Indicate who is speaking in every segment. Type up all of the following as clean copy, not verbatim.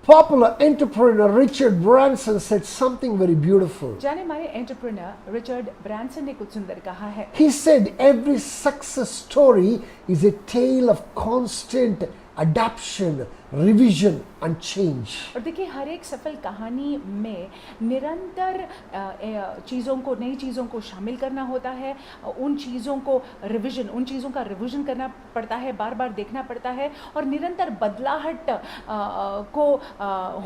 Speaker 1: Popular entrepreneur Richard Branson said something very beautiful.
Speaker 2: जाने माने entrepreneur Richard Branson ने कुछ सुंदर कहा है.
Speaker 1: He said every success story is a tale of constant adaptation, revision and change.
Speaker 2: और देखिए हर एक सफल कहानी में निरंतर चीज़ों को, नई चीज़ों को शामिल करना होता है, उन चीज़ों को रिवीजन, उन चीज़ों का रिवीजन करना पड़ता है, बार बार देखना पड़ता है और निरंतर बदलाहट को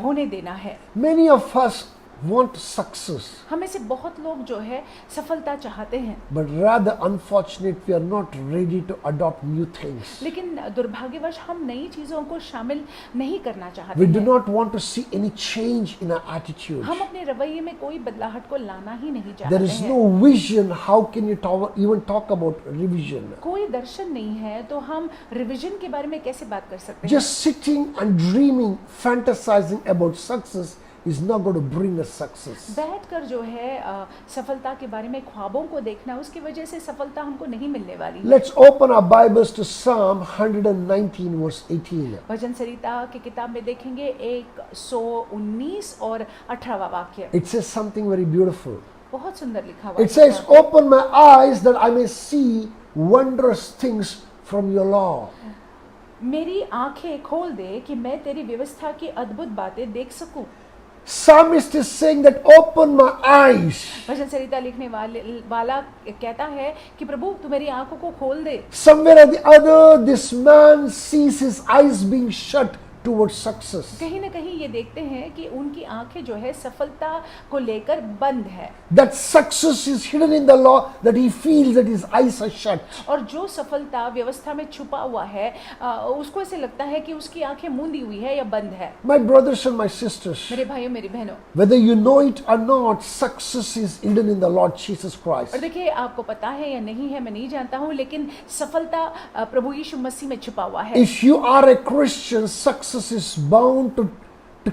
Speaker 2: होने देना है.
Speaker 1: Many of us want success,
Speaker 2: हमें से बहुत लोग जो है सफलता चाहते हैं,
Speaker 1: but rather unfortunate we are not ready to adopt new things.
Speaker 2: लेकिन दुर्भाग्यवश हम नई चीज़ों को शामिल नहीं करना चाहते
Speaker 1: We do
Speaker 2: हैं.
Speaker 1: not want to see any change in our attitude.
Speaker 2: हम अपने रवैये में कोई बदलाहट को लाना ही नहीं
Speaker 1: There
Speaker 2: चाहते
Speaker 1: is
Speaker 2: हैं.
Speaker 1: no vision. How can you even talk about revision?
Speaker 2: कोई दर्शन नहीं है तो हम रिवीजन के बारे में कैसे बात कर सकते हैं?
Speaker 1: Just sitting and dreaming, fantasizing about success is not going to bring us success.
Speaker 2: बैठकर जो है सफलता के बारे में ख्वाबों को देखना, उसकी वजह से सफलता हमको नहीं मिलने वाली.
Speaker 1: Let's open our Bibles to Psalm 119 verse 18.
Speaker 2: भजन संहिता की किताब में देखेंगे 119 और 18वां वाक्य.
Speaker 1: It says something very beautiful.
Speaker 2: बहुत सुंदर लिखा हुआ
Speaker 1: It says,
Speaker 2: है.
Speaker 1: open my eyes that I may see wondrous things from your law.
Speaker 2: मेरी आंखें खोल दे कि मैं तेरी व्यवस्था की अद्भुत बातें देख सकूं.
Speaker 1: Psalmist is saying that open my eyes.
Speaker 2: भजन संहिता लिखने वाला कहता है कि प्रभु तू मेरी आंखों को खोल दे.
Speaker 1: Somewhere or the other, this man sees his eyes being shut towards success.
Speaker 2: कहीं ना कहीं ये देखते हैं कि उनकी आंखें जो है सफलता को लेकर बंद है.
Speaker 1: That success is hidden in the law, that he feels that his eyes are shut.
Speaker 2: और जो सफलता व्यवस्था में छुपा हुआ है उसको ऐसे लगता है कि उसकी आंखें मूंदी हुई है या बंद है.
Speaker 1: My brothers and my sisters,
Speaker 2: मेरे भाइयों मेरी बहनों,
Speaker 1: whether you know it or not, success is hidden in the Lord Jesus Christ.
Speaker 2: और देखिए आपको पता है या नहीं है मैं नहीं जानता हूँ, लेकिन सफलता प्रभु यीशु मसीह में छुपा हुआ है.
Speaker 1: If you are a Christian, success is bound to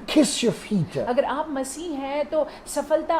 Speaker 1: kiss your feet.
Speaker 2: अगर आप मसीह हैं तो सफलता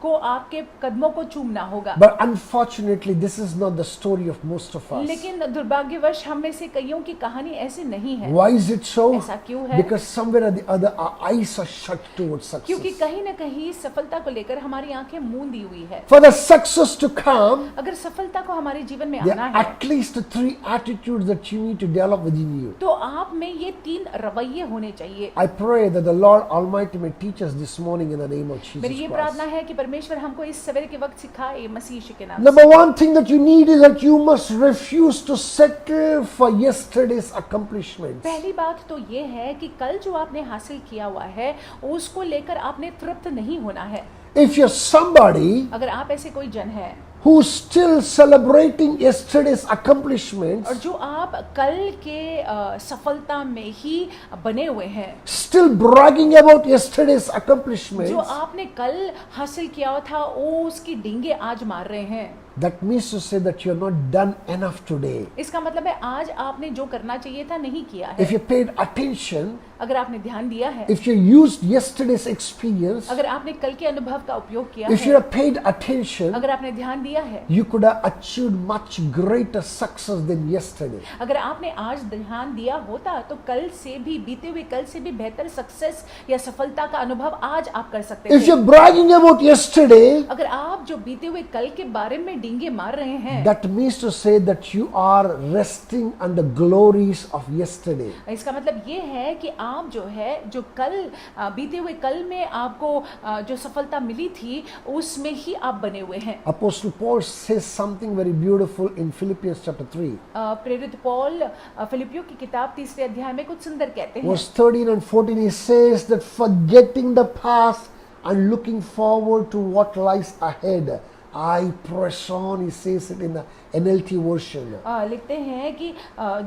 Speaker 2: को आपके कदमों को चूमना होगा.
Speaker 1: But unfortunately, this is not the story of most of us.
Speaker 2: लेकिन दुर्भाग्यवश हम में से कईयों की कहानी ऐसी नहीं है.
Speaker 1: Why is it so?
Speaker 2: ऐसा क्यों है?
Speaker 1: Because somewhere or the other, our eyes are shut towards
Speaker 2: क्योंकि
Speaker 1: success.
Speaker 2: कहीं ना कहीं सफलता को लेकर हमारी आंखें मूंदी हुई है.
Speaker 1: For the success to come,
Speaker 2: अगर सफलता को हमारे जीवन में
Speaker 1: there
Speaker 2: आना
Speaker 1: are
Speaker 2: है
Speaker 1: at least 3 attitudes that you need to develop within you.
Speaker 2: तो आप में ये 3 रवैये होने चाहिए.
Speaker 1: I pray that the Lord Almighty may teach us this morning in the name of Jesus
Speaker 2: मेरी ये
Speaker 1: Christ.
Speaker 2: प्रार्थना है कि परमेश्वर हमको इस सवेरे के वक्त सिखाए मसीह यीशु के नाम
Speaker 1: Number one thing that you need is that you must refuse to settle for yesterday's accomplishments.
Speaker 2: पहली बात तो ये है कि कल जो आपने हासिल किया हुआ है उसको लेकर आपने तृप्त नहीं होना है.
Speaker 1: If you're somebody
Speaker 2: अगर आप ऐसे कोई जन है
Speaker 1: who's still celebrating yesterday's accomplishments,
Speaker 2: और जो आप कल के सफलता में ही बने हुए हैं,
Speaker 1: still bragging about yesterday's accomplishments,
Speaker 2: जो आपने कल हासिल किया हुआ था वो उसकी डींगे आज मार रहे हैं,
Speaker 1: that means to say that you're not done enough today.
Speaker 2: इसका मतलब है आज आपने जो करना चाहिए था नहीं किया है.
Speaker 1: If you paid attention,
Speaker 2: अगर आपने ध्यान दिया है,
Speaker 1: if you used yesterday's experience,
Speaker 2: अगर आपने कल के अनुभव का उपयोग किया
Speaker 1: if you
Speaker 2: है,
Speaker 1: have paid attention,
Speaker 2: अगर आपने ध्यान दिया है,
Speaker 1: you could have achieved much greater success than yesterday.
Speaker 2: अगर आपने आज ध्यान दिया होता तो कल से भी, बीते हुए कल से भी बेहतर सक्सेस या सफलता का अनुभव आज आप कर सकते
Speaker 1: If
Speaker 2: थे.
Speaker 1: you're bragging about yesterday,
Speaker 2: अगर आप जो बीते हुए कल के बारे में डींगे मार रहे हैं,
Speaker 1: that means to say that you are resting on the glories of yesterday.
Speaker 2: इसका मतलब ये है कि आप जो है जो कल बीते हुए कल में आपको जो सफलता मिली थी उसमें ही आप बने हुए हैं.
Speaker 1: Apostle Paul says something very beautiful in Philippians chapter 3.
Speaker 2: प्रेरित पौल फिलिपियों की किताब 3 अध्याय में कुछ सुंदर कहते हैं.
Speaker 1: Verse 13 and 14, he says that forgetting the past and looking forward to what lies ahead, I press on, he says it in the NLT version.
Speaker 2: लिखते हैं कि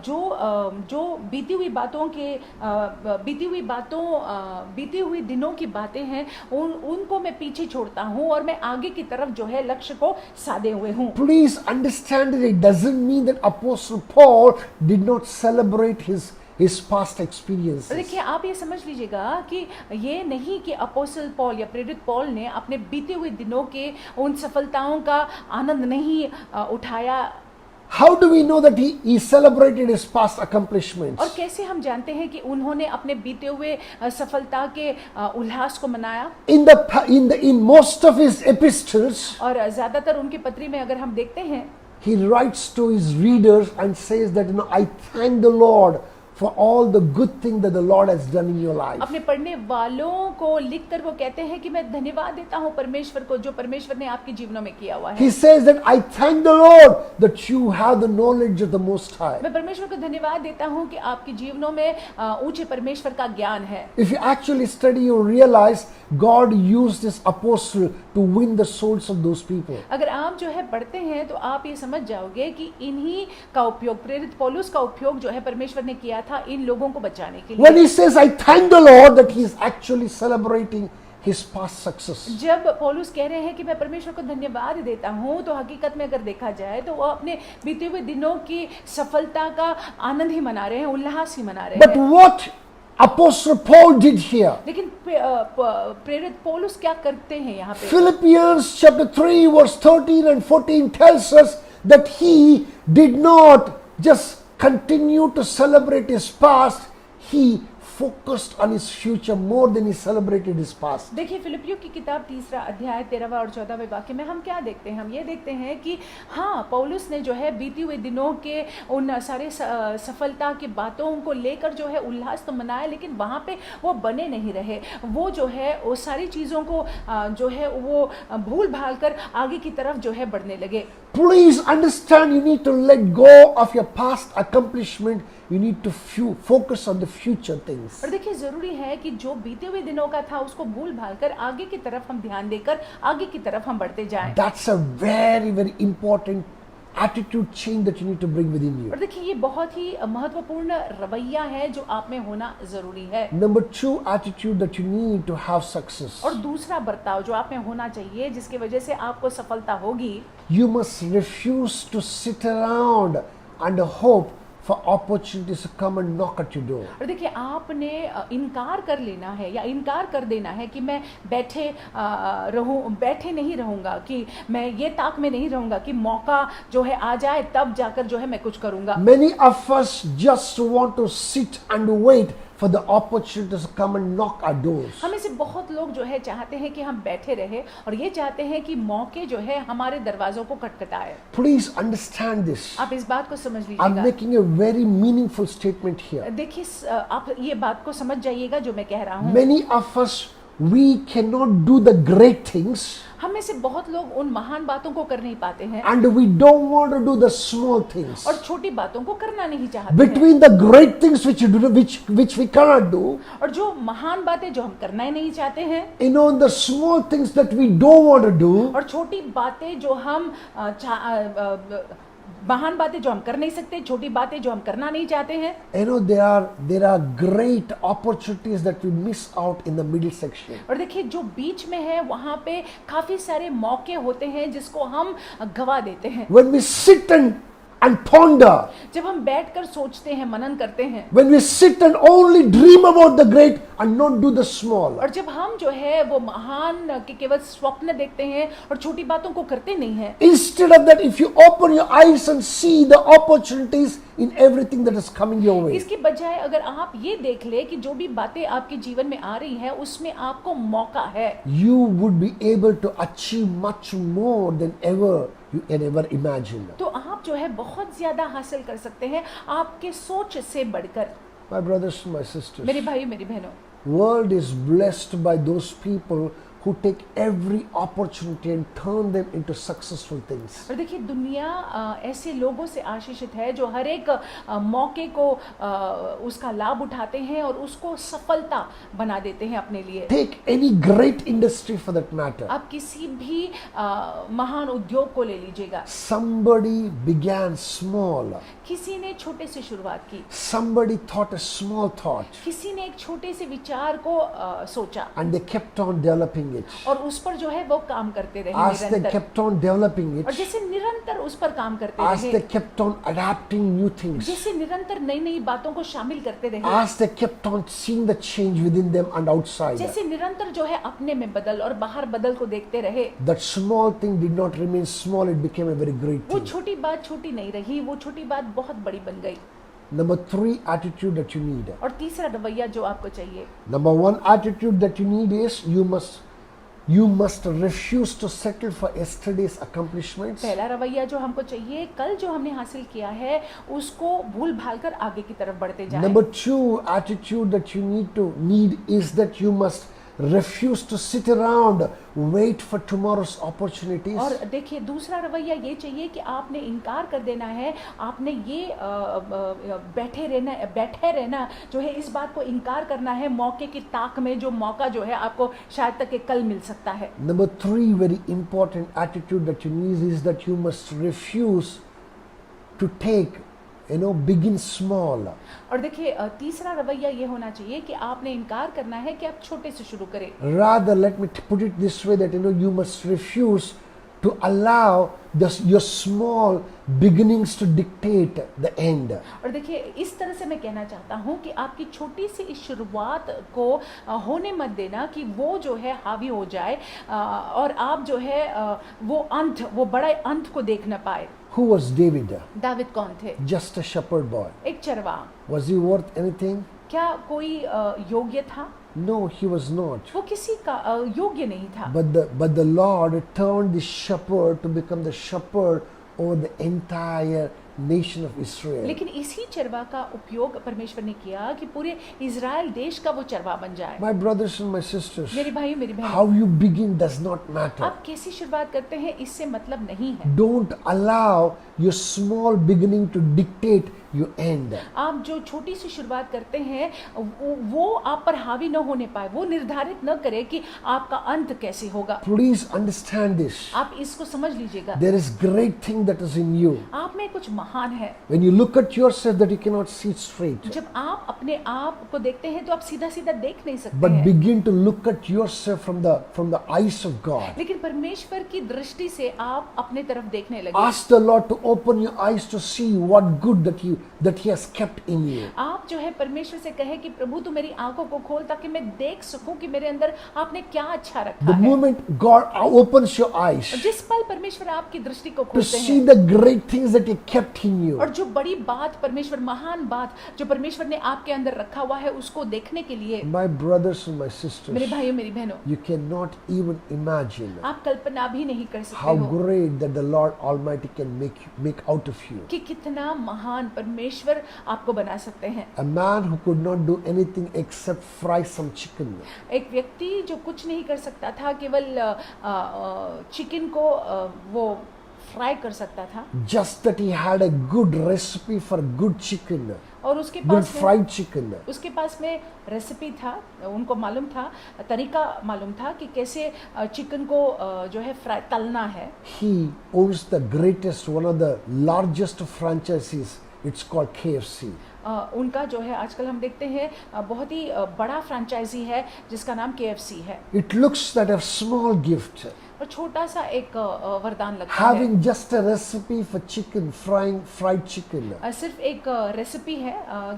Speaker 2: जो बीती हुई दिनों की बातें हैं उनको मैं पीछे छोड़ता हूँ और मैं आगे की तरफ जो है लक्ष्य को साधे हुए हूँ.
Speaker 1: Please understand that it doesn't mean that Apostle Paul did not celebrate his past experiences.
Speaker 2: देखिए आप ये समझ लीजिएगा कि ये नहीं कि अपोस्टल पॉल या प्रेरित पॉल ने अपने बीते हुए दिनों के उन सफलताओं का आनंद नहीं उठाया.
Speaker 1: How do we know that he celebrated his past accomplishments?
Speaker 2: और कैसे हम जानते हैं कि उन्होंने अपने बीते हुए सफलता के उल्लास को मनाया?
Speaker 1: In most of his epistles,
Speaker 2: और ज्यादातर उनकी पत्री में अगर हम देखते हैं,
Speaker 1: he writes to his readers and says that, I thank the Lord for all the good thing that the Lord has done in your life.
Speaker 2: अपने पढ़ने वालों को लिखकर वो कहते हैं कि मैं धन्यवाद देता हूँ परमेश्वर को, जो परमेश्वर ने आपके जीवनों में किया हुआ है।
Speaker 1: He says that I thank the Lord that you have the knowledge of the Most High.
Speaker 2: मैं परमेश्वर को धन्यवाद देता हूँ कि आपके जीवनों में ऊंचे परमेश्वर का ज्ञान है।
Speaker 1: If you actually study, you realize God used this apostle to win the souls of those people.
Speaker 2: अगर आप जो है पढ़ते हैं तो आप ये समझ जाओगे कि इन्हीं का उपयोग, प्रेरित पौलुस का उपयोग जो है परमेश्वर ने किया था इन लोगों को बचाने के लिए।
Speaker 1: When he says I thank the Lord, that he is actually celebrating his past success.
Speaker 2: जब पौलुस कह रहे हैं कि मैं परमेश्वर को धन्यवाद देता हूँ, तो हकीकत में अगर देखा जाए तो वो अपने बीते हुए दिनों की सफलता का आनंद ही मना रहे हैं, उल्लास ही मना रहे
Speaker 1: But
Speaker 2: हैं।
Speaker 1: what Apostle Paul did here,
Speaker 2: लेकिन प्रेरित पौलुस क्या करते हैं यहाँ पे?
Speaker 1: Philippians chapter 3 verse 13 and 14 tells us that he did not just continue to celebrate his past, he focused on his future more than he celebrated his past.
Speaker 2: देखिए फिलिपियों की किताब 3 अध्याय 13 और 14 वाक्य में हम क्या देखते हैं? हम ये देखते हैं कि हाँ, पौलुस ने जो है बीती हुए दिनों के उन सारे सफलता की बातों को लेकर जो है उल्लास तो मनाया, लेकिन वहाँ पे वो बने नहीं रहे। वो जो है वो सारी चीज़ों को जो है वो भूल भाल कर आगे की तरफ जो है बढ़ने लगे।
Speaker 1: Please understand, you need to let go of your past accomplishment. You need to focus on the future things.
Speaker 2: और देखिए जरूरी है कि जो बीते हुए दिनों का था उसको भूल भाल कर आगे की तरफ हम ध्यान देकर आगे की तरफ हम बढ़ते जाएं।
Speaker 1: That's a very, very important attitude change that you need to bring within you.
Speaker 2: और देखिए ये बहुत ही महत्वपूर्ण रवैया है जो आप में होना जरूरी है।
Speaker 1: Number 2 attitude that you need to have success.
Speaker 2: और दूसरा बर्ताव जो आप में होना चाहिए जिसकी वजह से आपको सफलता होगी,
Speaker 1: You must refuse to sit around and hope for opportunities to come and knock at your door.
Speaker 2: और देखिए आपने इनकार कर लेना है या इनकार कर देना है कि मैं बैठे नहीं रहूंगा, कि मैं ये ताक में नहीं रहूंगा कि मौका जो है आ जाए तब जाकर जो है मैं कुछ करूंगा।
Speaker 1: Many of us just want to sit and wait for the opportunities to come and knock our doors.
Speaker 2: हमें से बहुत लोग जो है चाहते हैं कि हम बैठे रहे और ये चाहते हैं कि मौके जो है हमारे दरवाजों को खटखटाए।
Speaker 1: Please understand this.
Speaker 2: आप इस बात को समझ
Speaker 1: I'm
Speaker 2: लीजिएगा।
Speaker 1: making a very meaningful statement here.
Speaker 2: देखिए आप ये बात को समझ जाइएगा जो मैं कह रहा हूँ।
Speaker 1: Many of us, we cannot do the great things,
Speaker 2: हम में से बहुत लोग उन महान बातों को कर नहीं पाते हैं
Speaker 1: and we don't want to do the small things.
Speaker 2: और छोटी बातों को करना नहीं चाहते हैं।
Speaker 1: Between the great things which you do, which we cannot do,
Speaker 2: और जो महान बातें जो हम करना ही नहीं चाहते हैं,
Speaker 1: the small things that we don't want to do,
Speaker 2: और छोटी बातें जो हम महान बातें जो हम कर नहीं सकते, छोटी बातें जो हम करना नहीं चाहते हैं,
Speaker 1: there are great opportunities that we miss out in the middle section.
Speaker 2: और देखिए जो बीच में है वहां पे काफी सारे मौके होते हैं जिसको हम गवा देते हैं।
Speaker 1: When we sit and ponder,
Speaker 2: जब हम बैठकर सोचते हैं, मनन करते हैं,
Speaker 1: when we sit and only dream about the great and not do the small,
Speaker 2: और जब हम जो है वो महान के केवल स्वप्न देखते हैं और छोटी बातों को करते नहीं हैं,
Speaker 1: instead of that, if you open your eyes and see the opportunities in everything that is coming your way,
Speaker 2: इसकी बजाय अगर आप ये देख ले कि जो भी बातें आपके जीवन में आ रही हैं उसमें आपको मौका है,
Speaker 1: you would be able to achieve much more than ever you can ever imagine.
Speaker 2: तो आप जो है बहुत ज्यादा हासिल कर सकते हैं आपके सोच से बढ़कर।
Speaker 1: My brothers and my sisters,
Speaker 2: मेरे भाई मेरी बहनों,
Speaker 1: world is blessed by those people who take every opportunity and turn them into successful things.
Speaker 2: और देखिए दुनिया ऐसे लोगों से आशीषित है जो हर एक मौके को उसका लाभ उठाते हैं और उसको सफलता बना देते हैं अपने लिए।
Speaker 1: Take any great industry for that matter.
Speaker 2: आप किसी भी महान उद्योग को ले लीजिएगा।
Speaker 1: Somebody began small.
Speaker 2: किसी ने छोटे से शुरुआत की,
Speaker 1: Somebody thought a small thought
Speaker 2: किसी ने एक छोटे से विचार को सोचा
Speaker 1: and they kept on developing it,
Speaker 2: और उस पर जो है वो काम करते रहे
Speaker 1: as they
Speaker 2: निरंतर,
Speaker 1: kept on developing
Speaker 2: और
Speaker 1: it,
Speaker 2: जैसे निरंतर उस पर काम करते
Speaker 1: as
Speaker 2: रहे,
Speaker 1: they kept on adapting new things,
Speaker 2: जैसे निरंतर नई नई बातों को शामिल करते रहे,
Speaker 1: as they kept on seeing the change within them and outside,
Speaker 2: जैसे निरंतर जो है अपने में बदल और बाहर बदल को देखते रहे,
Speaker 1: that small thing did not remain small, it became a very great
Speaker 2: वो
Speaker 1: thing.
Speaker 2: छोटी बात छोटी नहीं रही, वो छोटी बात बहुत बड़ी बन गई।
Speaker 1: Number 3 attitude that you need.
Speaker 2: और तीसरा रवैया जो आपको चाहिए,
Speaker 1: Number 1 attitude that you need is you must refuse to settle for yesterday's accomplishments.
Speaker 2: पहला रवैया जो हमको चाहिए, कल जो हमने हासिल किया है उसको भूल भाल कर आगे की तरफ बढ़ते जाएं।
Speaker 1: Number 2 attitude that you need is that you must refuse to sit around, wait for tomorrow's opportunities.
Speaker 2: और देखिए दूसरा रवैया ये चाहिए कि आपने इनकार कर देना है, आपने ये बैठे रहना जो है, इस बात को इनकार करना है मौके की ताक में, जो मौका जो है आपको शायद तक के कल मिल सकता है।
Speaker 1: Number 3 very important attitude that you need is that you must refuse to begin small.
Speaker 2: और देखिए तीसरा रवैया ये होना चाहिए कि आपने इनकार करना है कि आप छोटे से शुरू करें।
Speaker 1: Rather, let me put it this way, that you must refuse to allow your small beginnings to dictate the end.
Speaker 2: और देखिए इस तरह से मैं कहना चाहता हूँ कि आपकी छोटी सी इस शुरुआत को होने मत देना कि वो जो है हावी हो जाए और आप जो है वो बड़े अंत को देख न पाए।
Speaker 1: Who was David?
Speaker 2: दाविद कौन थे?
Speaker 1: Just a shepherd boy.
Speaker 2: एक चरवाहा।
Speaker 1: Was he worth anything?
Speaker 2: क्या कोई योग्य था?
Speaker 1: No, he was not.
Speaker 2: वो किसी का योग्य नहीं था।
Speaker 1: But the Lord turned the shepherd to become the shepherd over the entire nation of Israel.
Speaker 2: लेकिन इसी चरवाहा का उपयोग परमेश्वर ने किया कि पूरे इज़राइल देश का वो चरवाहा बन जाए।
Speaker 1: My brothers and my sisters,
Speaker 2: मेरे भाइयों मेरी बहनों,
Speaker 1: how you begin does not matter.
Speaker 2: आप कैसी शुरुआत करते हैं इससे मतलब नहीं है।
Speaker 1: Don't allow your small beginning to dictate your end.
Speaker 2: आप जो छोटी सी शुरुआत करते हैं वो आप पर हावी न होने पाए, वो निर्धारित न करे कि आपका अंत कैसे होगा।
Speaker 1: Please understand this.
Speaker 2: आप इसको समझ लीजिएगा।
Speaker 1: There is great thing that is in you.
Speaker 2: आप में कुछ महान है।
Speaker 1: When you look at yourself that you cannot see straight,
Speaker 2: जब आप अपने आप को देखते हैं तो आप सीधा सीधा देख नहीं सकते
Speaker 1: but
Speaker 2: हैं।
Speaker 1: begin to look at yourself from the eyes of God.
Speaker 2: लेकिन परमेश्वर की दृष्टि से आप अपने तरफ देखने लगे।
Speaker 1: Ask the Lord to open your eyes to see what good that He has kept in you.
Speaker 2: आप जो है परमेश्वर से कहे कि प्रभु तू मेरी आंखों को खोल ताकि मैं देख सकूं कि मेरे अंदर आपने क्या अच्छा रखा
Speaker 1: The
Speaker 2: है।
Speaker 1: moment God opens your eyes
Speaker 2: जिस पल परमेश्वर आपकी दृष्टि को
Speaker 1: to
Speaker 2: खोलते
Speaker 1: see
Speaker 2: हैं
Speaker 1: the great things that He kept in you,
Speaker 2: और जो बड़ी बात परमेश्वर, महान बात जो परमेश्वर ने आपके अंदर रखा हुआ है उसको देखने के लिए,
Speaker 1: my brothers and my
Speaker 2: मेरे
Speaker 1: sisters,
Speaker 2: भाइयों मेरी बहनों,
Speaker 1: you cannot even imagine
Speaker 2: आप कल्पना भी नहीं कर
Speaker 1: how
Speaker 2: सकते हो
Speaker 1: great that the Lord Almighty can make out of you.
Speaker 2: कि कितना महान परमेश्वर आपको बना सकते हैं।
Speaker 1: A man who could not do anything except fry some chicken.
Speaker 2: एक व्यक्ति जो कुछ नहीं कर सकता था, केवल चिकन को वो फ्राई कर सकता था,
Speaker 1: Just that he had a good recipe for good chicken,
Speaker 2: और उसके
Speaker 1: good
Speaker 2: पास में
Speaker 1: fried chicken.
Speaker 2: उसके पास में रेसिपी था, उनको मालूम था, तरीका मालूम था कि कैसे चिकन को जो है फ्राई तलना है।
Speaker 1: He owns the greatest, one of the largest franchises. It's called KFC.
Speaker 2: उनका जो है आजकल हम देखते हैं बहुत ही बड़ा फ्रेंचाइजी है जिसका नाम KFC है।
Speaker 1: It looks like a small gift,
Speaker 2: और छोटा सा एक वरदान लगता
Speaker 1: having just a recipe for chicken, fried chicken.
Speaker 2: है। सिर्फ एक रेसिपी है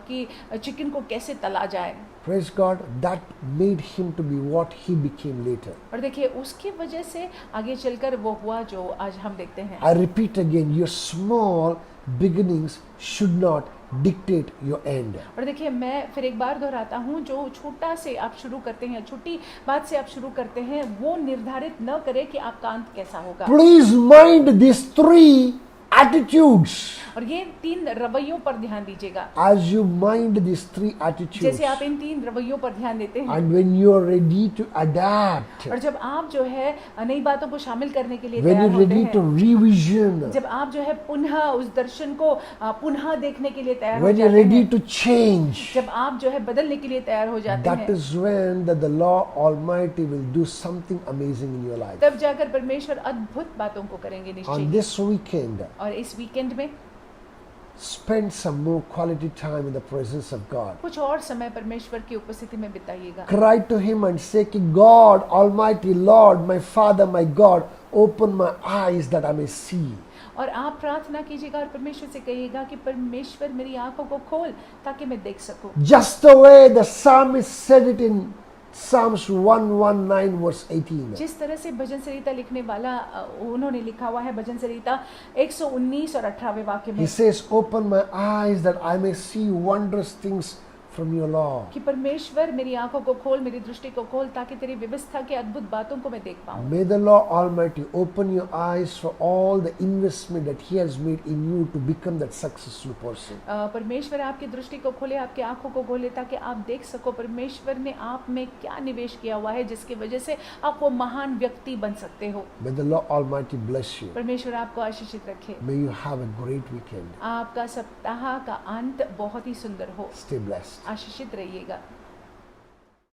Speaker 2: कि चिकन को कैसे तला जाए।
Speaker 1: Praise God, that made him to be what he became later.
Speaker 2: और देखिए उसकी वजह से आगे चलकर वो हुआ जो आज हम देखते हैं।
Speaker 1: I repeat again, your small beginnings should not dictate your end.
Speaker 2: और देखिए मैं फिर एक बार दोहराता हूँ, जो छोटा से आप शुरू करते हैं, छोटी बात से आप शुरू करते हैं, वो निर्धारित न करे कि आपका अंत कैसा होगा।
Speaker 1: Please mind these 3 attitudes.
Speaker 2: और ये 3 रवैयों पर ध्यान दीजिएगा।
Speaker 1: As you mind these 3 attitudes,
Speaker 2: जैसे आप इन 3 रवैयों पर ध्यान देते हैं
Speaker 1: and when you are ready to adapt,
Speaker 2: और जब आप जो है नई बातों को शामिल करने के लिए
Speaker 1: when
Speaker 2: तैयार
Speaker 1: you're
Speaker 2: होते
Speaker 1: ready to
Speaker 2: हैं,
Speaker 1: revision,
Speaker 2: जब आप जो है पुनः उस दर्शन को पुनः देखने के लिए तैयार हो
Speaker 1: when you're
Speaker 2: जाते
Speaker 1: ready
Speaker 2: हैं,
Speaker 1: to change,
Speaker 2: जब आप जो है बदलने के लिए तैयार हो जाते
Speaker 1: that
Speaker 2: हैं,
Speaker 1: is when that the Lord Almighty will do something amazing in your life.
Speaker 2: तब जाकर परमेश्वर अद्भुत बातों को करेंगे
Speaker 1: On
Speaker 2: निश्चय।
Speaker 1: this weekend,
Speaker 2: और इस वीकेंड में
Speaker 1: spend some more quality time in the presence of God.
Speaker 2: कुछ और समय परमेश्वर की उपस्थिति में बिताइएगा।
Speaker 1: Cry to Him and say, "Ki God, Almighty Lord, my Father, my God, open my eyes that I may see."
Speaker 2: और आप प्रार्थना कीजिएगा और परमेश्वर से कहिएगा कि परमेश्वर मेरी आंखों को खोल ताकि मैं देख सकूं।
Speaker 1: Just the way the psalmist said it in Psalms 119 verse 18.
Speaker 2: जिस तरह से भजन संहिता लिखने वाला उन्होंने लिखा हुआ है भजन संहिता 119 और 18वें वाक्य में
Speaker 1: He says, "Open my eyes that I may see wondrous things from your law."
Speaker 2: कि परमेश्वर मेरी आंखों को खोल, मेरी दृष्टि को खोल ताकि तेरी व्यवस्था के अद्भुत बातों को मैं देख पाऊं।
Speaker 1: May the Lord Almighty open your eyes for all the investment that He has made in you to become that successful person.
Speaker 2: परमेश्वर आपकी दृष्टि को खोले, आपकी आंखों को खोले ताकि आप देख सको परमेश्वर ने आप में क्या निवेश किया हुआ है जिसकी वजह से आप वो महान व्यक्ति बन सकते हो।
Speaker 1: May the Lord Almighty bless you.
Speaker 2: परमेश्वर आपको आशीषित रखे।
Speaker 1: May you have a great weekend.
Speaker 2: आपका सप्ताह का अंत बहुत ही सुंदर हो।
Speaker 1: Stay blessed.
Speaker 2: आशीषित रहिएगा।